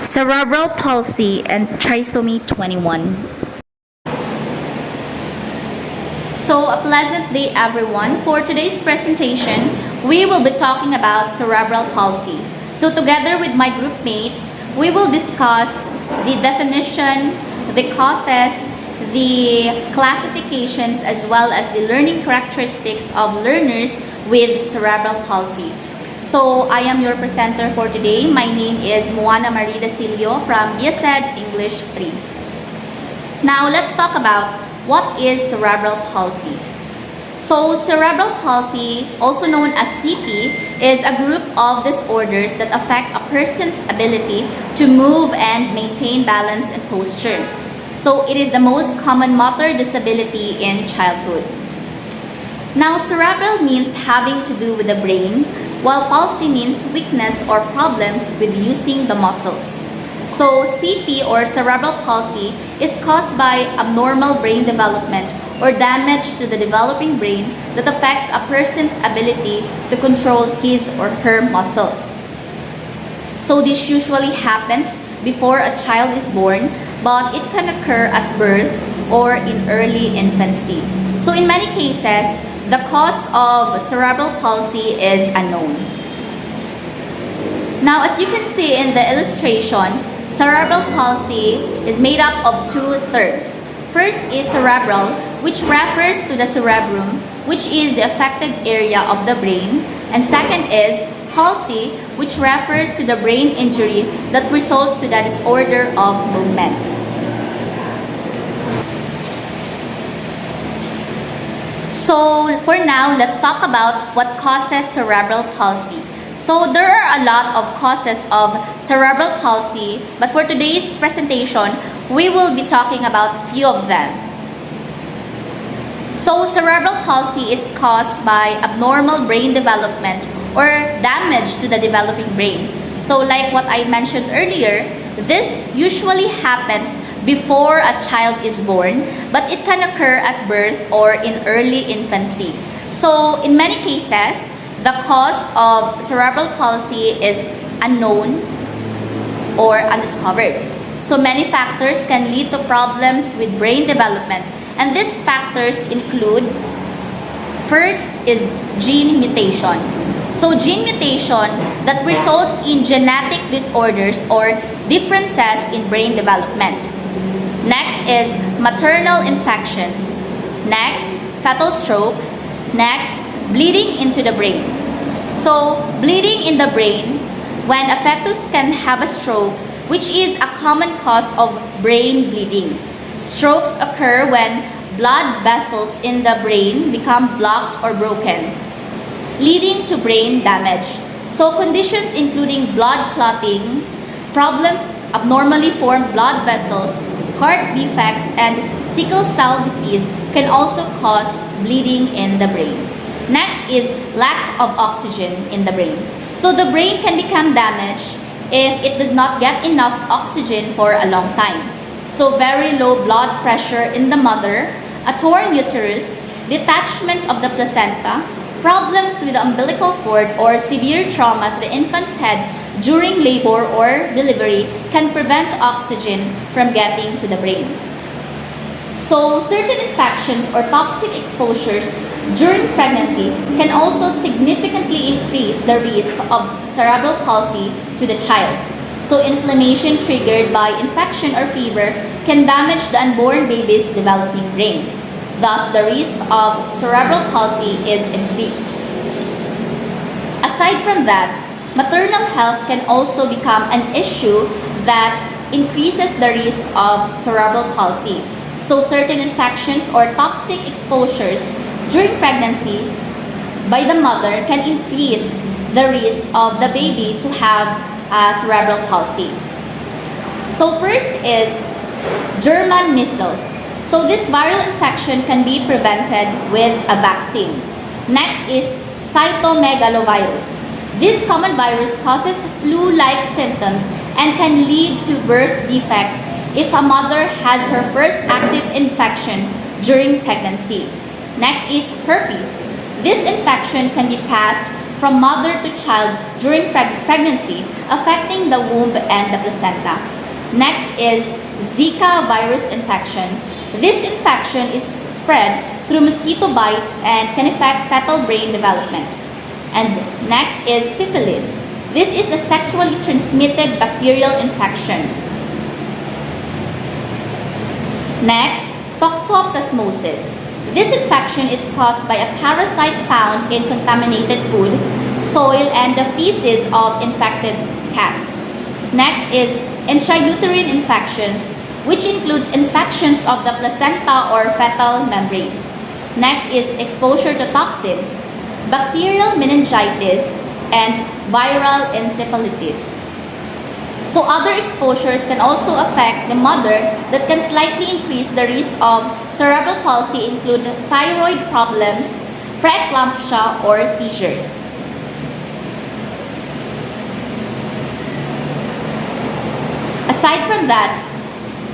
Cerebral palsy and trisomy 21. So, a pleasant day everyone. For today's presentation, we will be talking about cerebral palsy. So, together with my group mates, we will discuss the definition, the causes, the classifications, as well as the learning characteristics of learners with cerebral palsy. So, I am your presenter for today. My name is Moana Marie Dasilio from BSED English 3. Now, let's talk about what is cerebral palsy. So, cerebral palsy, also known as CP, is a group of disorders that affect a person's ability to move and maintain balance and posture. So, it is the most common motor disability in childhood. Now, cerebral means having to do with the brain, while palsy means weakness or problems with using the muscles. So, CP or cerebral palsy is caused by abnormal brain development or damage to the developing brain that affects a person's ability to control his or her muscles. So, this usually happens before a child is born, but it can occur at birth or in early infancy. So, in many cases, the cause of cerebral palsy is unknown. Now, as you can see in the illustration, cerebral palsy is made up of two terms. First is cerebral, which refers to the cerebrum, which is the affected area of the brain. And second is palsy, which refers to the brain injury that results to the disorder of movement. So, for now, let's talk about what causes cerebral palsy. So, there are a lot of causes of cerebral palsy, but for today's presentation, we will be talking about few of them. So, cerebral palsy is caused by abnormal brain development or damage to the developing brain. So, like what I mentioned earlier, this usually happens before a child is born, but it can occur at birth or in early infancy. So, in many cases, the cause of cerebral palsy is unknown or undiscovered. So, many factors can lead to problems with brain development, and these factors include: first is gene mutation. So, gene mutation that results in genetic disorders or differences in brain development. Next is maternal infections. Next, fetal stroke. Next, bleeding into the brain. So, bleeding in the brain, when a fetus can have a stroke, which is a common cause of brain bleeding. Strokes occur when blood vessels in the brain become blocked or broken, leading to brain damage. So, conditions including blood clotting, problems abnormally formed blood vessels, heart defects, and sickle cell disease can also cause bleeding in the brain. Next is lack of oxygen in the brain. So the brain can become damaged if it does not get enough oxygen for a long time. So very low blood pressure in the mother, a torn uterus, detachment of the placenta, problems with the umbilical cord, or severe trauma to the infant's head during labor or delivery can prevent oxygen from getting to the brain. So, certain infections or toxic exposures during pregnancy can also significantly increase the risk of cerebral palsy to the child. So, inflammation triggered by infection or fever can damage the unborn baby's developing brain. Thus, the risk of cerebral palsy is increased. Aside from that, maternal health can also become an issue that increases the risk of cerebral palsy. So, certain infections or toxic exposures during pregnancy by the mother can increase the risk of the baby to have cerebral palsy. So, first is German measles. So, this viral infection can be prevented with a vaccine. Next is cytomegalovirus. This common virus causes flu-like symptoms and can lead to birth defects if a mother has her first active infection during pregnancy. Next is herpes. This infection can be passed from mother to child during pregnancy, affecting the womb and the placenta. Next is Zika virus infection. This infection is spread through mosquito bites and can affect fetal brain development. And next is syphilis. This is a sexually transmitted bacterial infection. Next, toxoplasmosis. This infection is caused by a parasite found in contaminated food, soil, and the feces of infected cats. Next is intrauterine infections, which includes infections of the placenta or fetal membranes. Next is exposure to toxins, bacterial meningitis, and viral encephalitis. So other exposures can also affect the mother that can slightly increase the risk of cerebral palsy, include thyroid problems, preeclampsia, or seizures. Aside from that,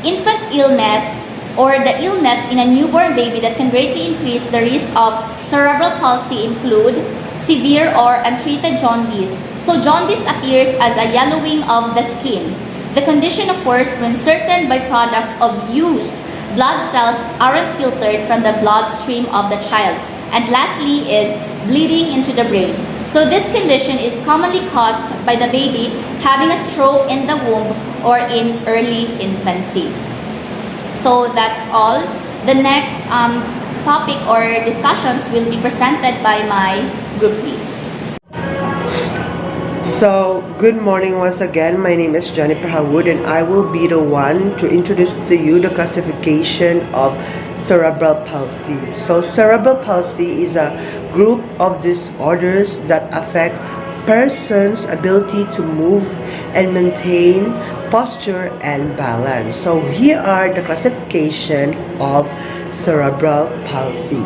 infant illness or the illness in a newborn baby that can greatly increase the risk of cerebral palsy include severe or untreated jaundice. So jaundice appears as a yellowing of the skin. The condition occurs when certain byproducts of used blood cells aren't filtered from the bloodstream of the child. And lastly is bleeding into the brain. So this condition is commonly caused by the baby having a stroke in the womb or in early infancy. So that's all. The next topic or discussions will be presented by my group leads. So, good morning once again. My name is Jennifer Hawood and I will be the one to introduce to you the classification of cerebral palsy. So, cerebral palsy is a group of disorders that affect person's ability to move and maintain posture and balance. So, here are the classification of cerebral palsy.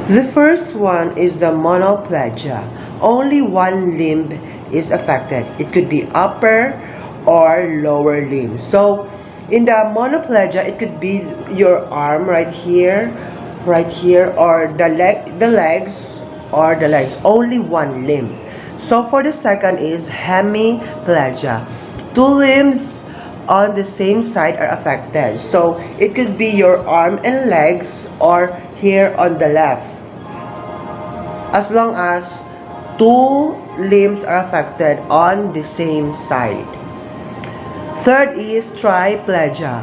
The first one is the monoplegia. Only one limb is affected. It could be upper or lower limb. So in the monoplegia, it could be your arm right here, or the legs, only one limb. So for the second is hemiplegia. Two limbs on the same side are affected. So it could be your arm and legs or here on the left. As long as two limbs are affected on the same side. Third is triplegia.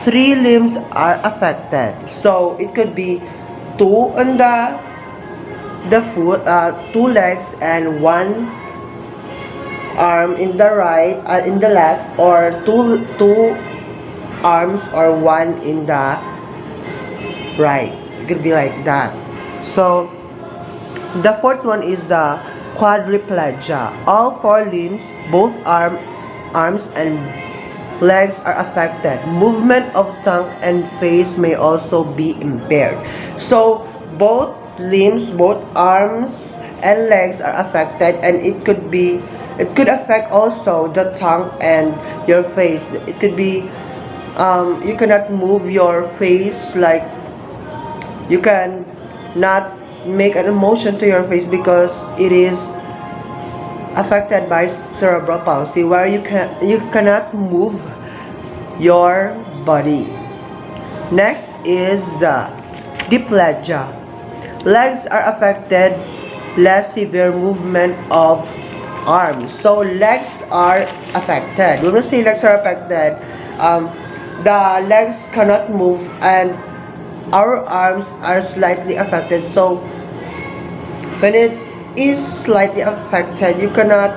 Three limbs are affected. So it could be two on the foot, two legs and one arm in the right, in the left, or two arms or one in the right. It could be like that. So the fourth one is the quadriplegia. All four limbs, both arms and legs are affected. Movement of tongue and face may also be impaired. So both limbs, both arms and legs are affected, and it could affect also the tongue and your face. It could be you cannot move your face, like you can not make an emotion to your face because it is affected by cerebral palsy, where you cannot move your body. Next is the diplegia. Legs are affected, less severe movement of arms. So legs are affected. When we say legs are affected, the legs cannot move and our arms are slightly affected. So when it is slightly affected, you cannot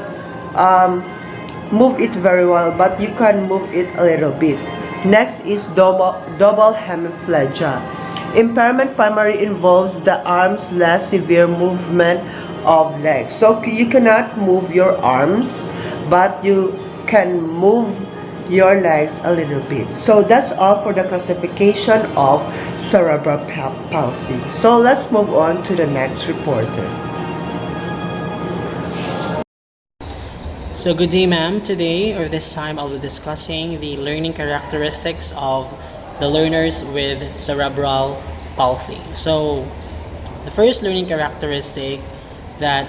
move it very well, but you can move it a little bit. Next is double hemiplegia. Impairment primarily involves the arms, less severe movement of legs. So you cannot move your arms, but you can move your legs a little bit. So that's all for the classification of cerebral palsy. So let's move on to the next reporter. So good day, ma'am. Today, or this time, I'll be discussing the learning characteristics of the learners with cerebral palsy. So the first learning characteristic that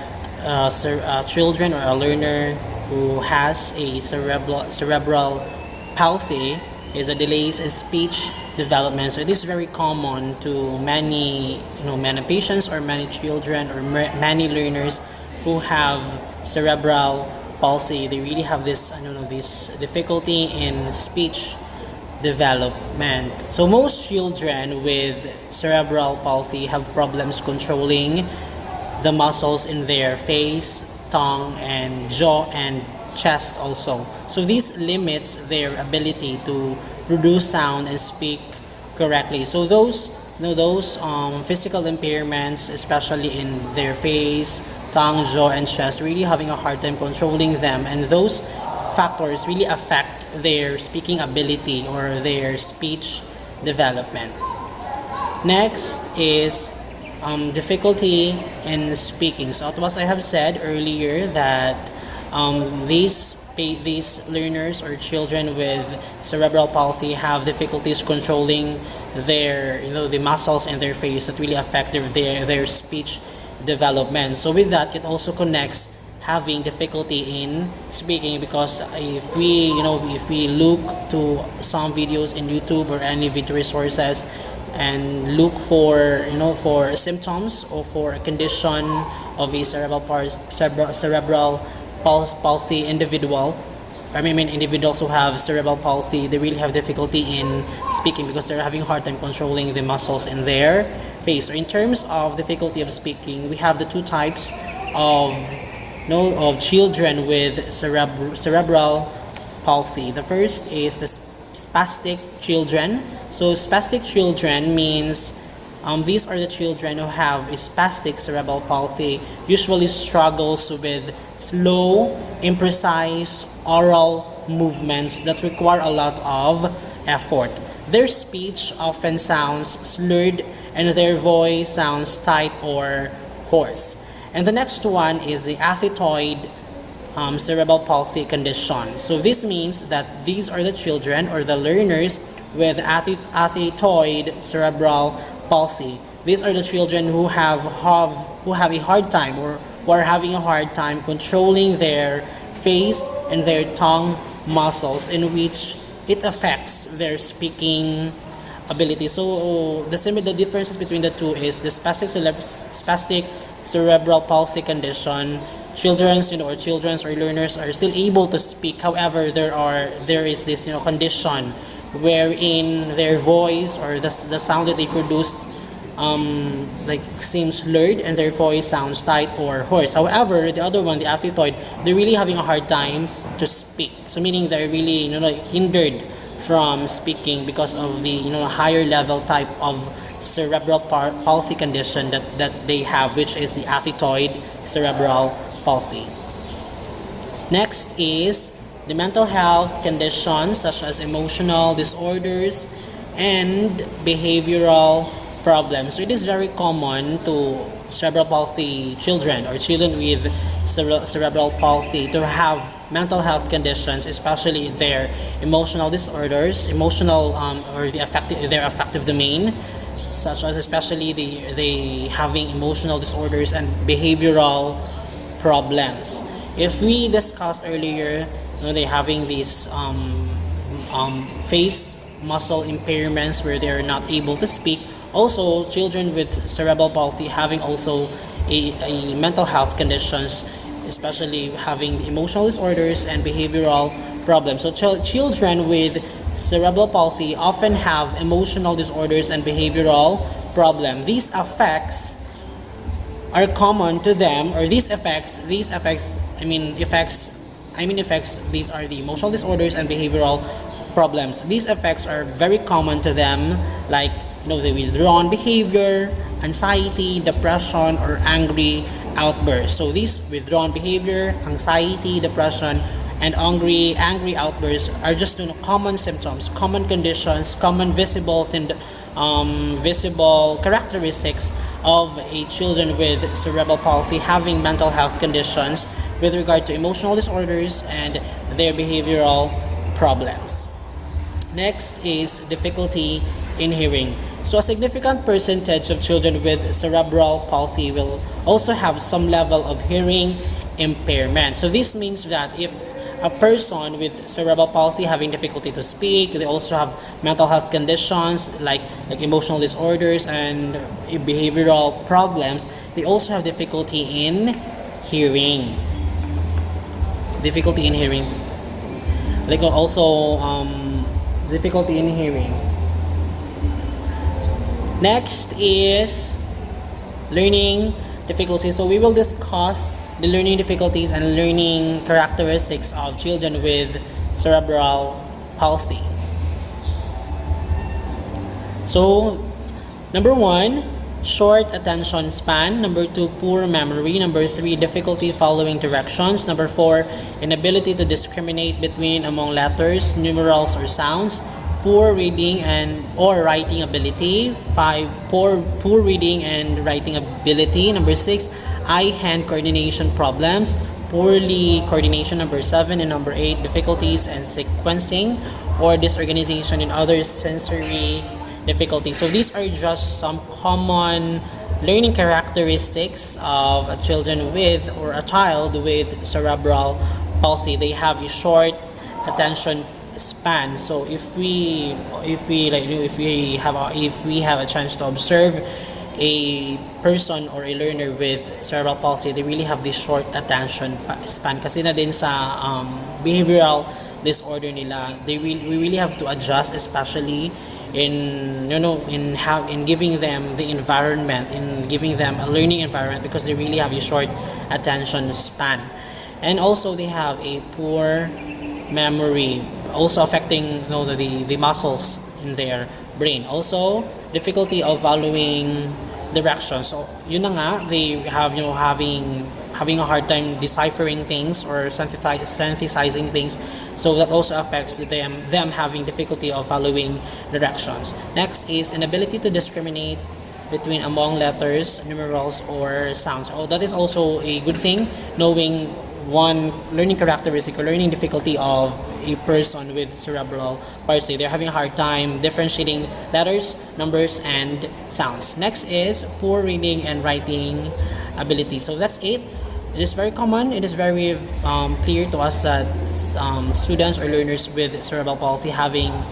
children or a learner who has a cerebral palsy is a delays in speech development. So it is very common to many many patients or many children or many learners who have cerebral palsy. They really have this this difficulty in speech development. So most children with cerebral palsy have problems controlling the muscles in their face, tongue, and jaw and chest also. So this limits their ability to produce sound and speak correctly. So those physical impairments, especially in their face, tongue, jaw, and chest, really having a hard time controlling them, and those factors really affect their speaking ability or their speech development. Next is difficulty in speaking. So as I have said earlier that these learners or children with cerebral palsy have difficulties controlling their the muscles in their face that really affect their speech development. So with that, it also connects having difficulty in speaking, because if we look to some videos in YouTube or any video resources and look for for symptoms or for a condition of a cerebral palsy individual, individuals who have cerebral palsy, they really have difficulty in speaking because they're having a hard time controlling the muscles in their face. So in terms of difficulty of speaking, we have the two types of children with cerebral palsy. The first is the spastic children. So spastic children means these are the children who have a spastic cerebral palsy, usually struggles with slow, imprecise oral movements that require a lot of effort. Their speech often sounds slurred and their voice sounds tight or hoarse. And the next one is the athetoid cerebral palsy condition. So this means that these are the children or the learners with athetoid cerebral palsy. These are the children who have a hard time or who are having a hard time controlling their face and their tongue muscles, in which it affects their speaking ability. So the differences between the two is the spastic cerebral palsy condition. Children's or learners are still able to speak. However, there is this condition wherein their voice or the sound that they produce seems slurred and their voice sounds tight or hoarse. However, the other one, the athetoid, they're really having a hard time to speak. So meaning they're really hindered from speaking because of the higher level type of cerebral palsy condition that they have, which is the athetoid cerebral palsy. Next is the mental health conditions such as emotional disorders and behavioral problems. So it is very common to cerebral palsy children or children with cerebral palsy to have mental health conditions, especially their emotional disorders, or their affective domain, such as especially they having emotional disorders and behavioral problems. If we discussed earlier, they having these face muscle impairments where they are not able to speak. Also, children with cerebral palsy having also a mental health conditions, especially having emotional disorders and behavioral problems. So children with cerebral palsy often have emotional disorders and behavioral problems. These effects are common to them, or these effects, these are the emotional disorders and behavioral problems. These effects are very common to them, like the withdrawn behavior, anxiety, depression, or angry outbursts. So these withdrawn behavior, anxiety, depression, and angry outbursts are just common symptoms, common conditions, common visible characteristics of a children with cerebral palsy having mental health conditions with regard to emotional disorders and their behavioral problems. Next is difficulty in hearing. So a significant percentage of children with cerebral palsy will also have some level of hearing impairment. So this means that if a person with cerebral palsy having difficulty to speak, they also have mental health conditions like emotional disorders and behavioral problems, they also have difficulty in hearing. Difficulty in hearing. Like also difficulty in hearing. Next is learning difficulties. So we will discuss the learning difficulties and learning characteristics of children with cerebral palsy. So, number 1, short attention span. Number 2, poor memory. Number 3, difficulty following directions. Number 4, inability to discriminate between among letters, numerals, or sounds. Poor reading and or writing ability. 5, poor reading and writing ability. Number 6, eye-hand coordination problems. Poorly coordination. Number 7, and number 8, difficulties and sequencing or disorganization in other sensory difficulties. So these are just some common learning characteristics of a children with or a child with cerebral palsy. They have a short attention span. So if we have a chance to observe a person or a learner with cerebral palsy, they really have this short attention span. Kasi na din sa behavioral disorder nila, we really have to adjust, especially in giving them the environment, in giving them a learning environment, because they really have a short attention span. And also they have a poor memory, also affecting the muscles in their brain. Also difficulty of following directions. So yun na nga, they have having a hard time deciphering things or synthesizing things. So that also affects them having difficulty of following directions. Next is inability to discriminate between among letters, numerals, or sounds. Oh, that is also a good thing, knowing one learning characteristic or learning difficulty of a person with cerebral palsy. They're having a hard time differentiating letters, numbers, and sounds. Next is poor reading and writing ability. So that's 8. It is very common. It is very clear to us that students or learners with cerebral palsy having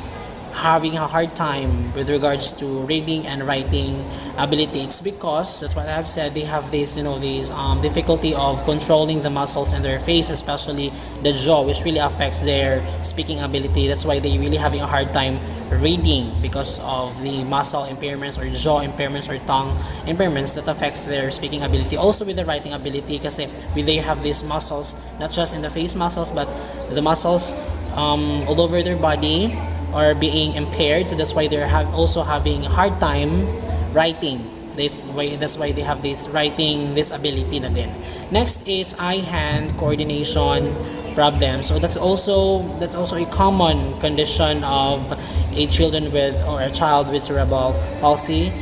a hard time with regards to reading and writing ability. It's because, that's what I have said, they have this difficulty of controlling the muscles in their face, especially the jaw, which really affects their speaking ability. That's why they really having a hard time reading, because of the muscle impairments or jaw impairments or tongue impairments that affects their speaking ability. Also with the writing ability, kasi they have these muscles, not just in the face muscles, but the muscles all over their body are being impaired. So that's why they're also having a hard time writing. That's why they have this writing disability na din. Next is eye-hand coordination problem. So that's also a common condition of a child with cerebral palsy,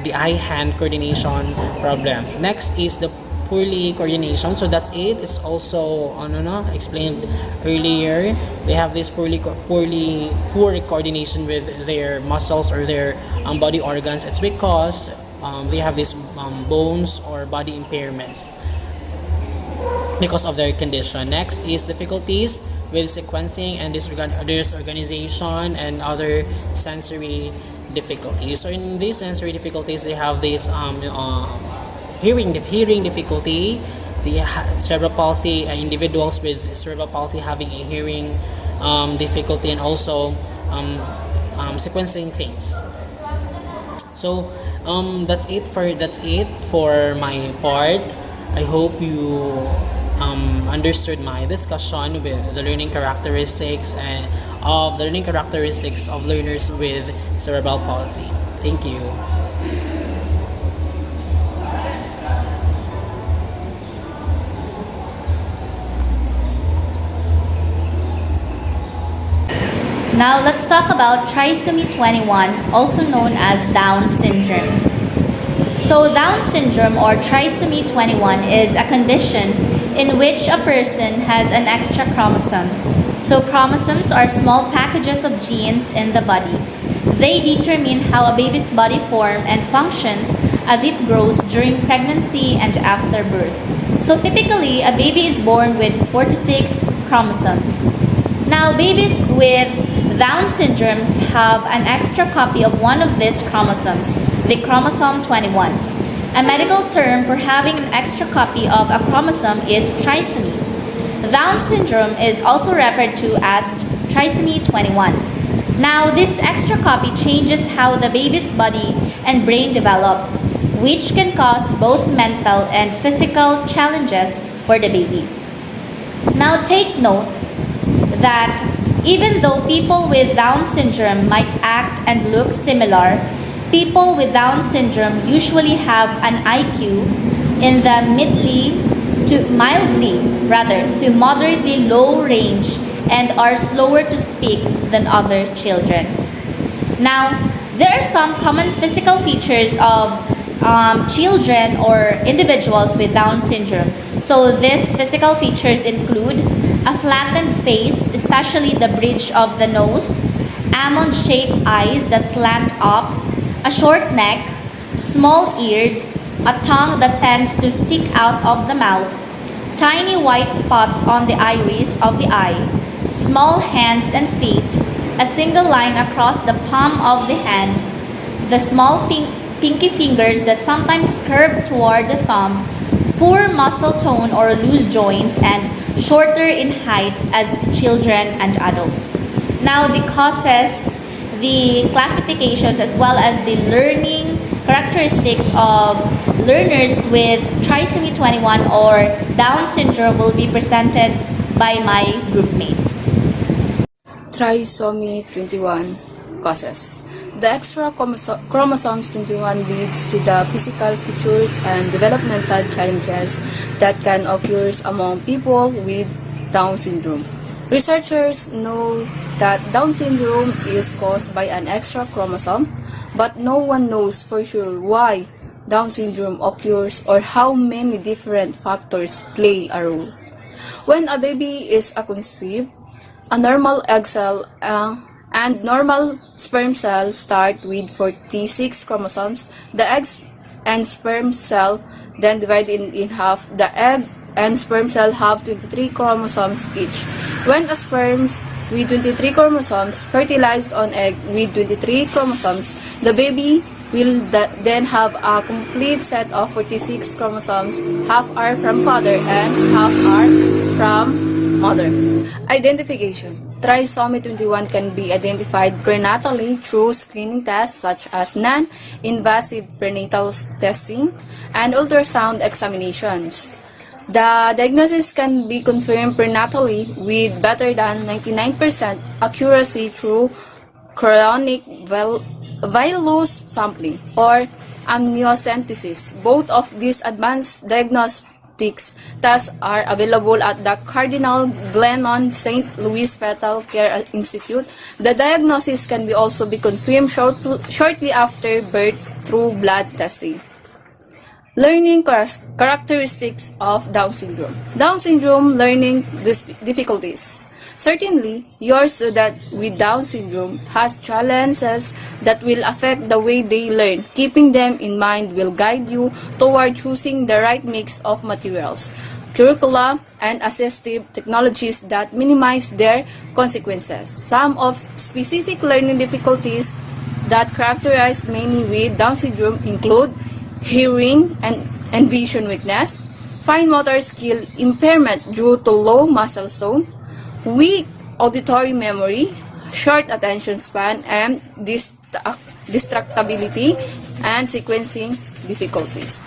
the eye-hand coordination problems. Next is the poorly coordination. So that's 8. It's also explained earlier. They have this poor coordination with their muscles or their body organs. It's because they have these bones or body impairments because of their condition. Next is difficulties with sequencing and disorganization and other sensory difficulties. So in these sensory difficulties, they have this hearing difficulty. The cerebral palsy individuals with cerebral palsy having a hearing difficulty, and also sequencing things. So that's it for my part. I hope you understood my discussion with the learning characteristics of learners with cerebral palsy. Thank you. Now let's talk about trisomy 21, also known as Down syndrome. So Down syndrome or trisomy 21 is a condition in which a person has an extra chromosome. So chromosomes are small packages of genes in the body. They determine how a baby's body form and functions as it grows during pregnancy and after birth. So typically, a baby is born with 46 chromosomes. Now, babies with Down syndromes have an extra copy of one of these chromosomes, the chromosome 21. A medical term for having an extra copy of a chromosome is trisomy. Down syndrome is also referred to as trisomy 21. Now, this extra copy changes how the baby's body and brain develop, which can cause both mental and physical challenges for the baby. Now, take note that even though people with Down syndrome might act and look similar, people with Down syndrome usually have an IQ in the to moderately low range and are slower to speak than other children. Now, there are some common physical features of children or individuals with Down syndrome. So these physical features include a flattened face, especially the bridge of the nose, almond-shaped eyes that slant up, a short neck, small ears, a tongue that tends to stick out of the mouth, tiny white spots on the iris of the eye, small hands and feet, a single line across the palm of the hand, the small pinky fingers that sometimes curve toward the thumb, poor muscle tone or loose joints, and shorter in height as children and adults. Now, the causes, the classifications, as well as the learning characteristics of learners with trisomy 21 or Down syndrome will be presented by my groupmate. Trisomy 21 causes. The extra chromosomes 21 leads to the physical features and developmental challenges that can occur among people with Down syndrome. Researchers know that Down syndrome is caused by an extra chromosome, but no one knows for sure why Down syndrome occurs or how many different factors play a role. When a baby is conceived, a normal egg cell and normal sperm cell start with 46 chromosomes. The egg and sperm cell then divide in half. The egg and sperm cell have 23 chromosomes each. When a sperm with 23 chromosomes fertilize on egg with 23 chromosomes, the baby will then have a complete set of 46 chromosomes. Half are from father and half are from mother. Identification. Trisomy 21 can be identified prenatally through screening tests such as non-invasive prenatal testing and ultrasound examinations. The diagnosis can be confirmed prenatally with better than 99% accuracy through chorionic villus sampling or amniocentesis. Both of these advanced diagnostics tests are available at the Cardinal Glennon St. Louis Fetal Care Institute. The diagnosis can also be confirmed shortly after birth through blood testing. Learning characteristics of Down syndrome. Down syndrome learning difficulties. Certainly, your student with Down syndrome has challenges that will affect the way they learn. Keeping them in mind will guide you toward choosing the right mix of materials, curricula, and assistive technologies that minimize their consequences. Some of specific learning difficulties that characterize many with Down syndrome include hearing and vision weakness, fine motor skill impairment due to low muscle tone, weak auditory memory, short attention span, and distractibility and sequencing difficulties.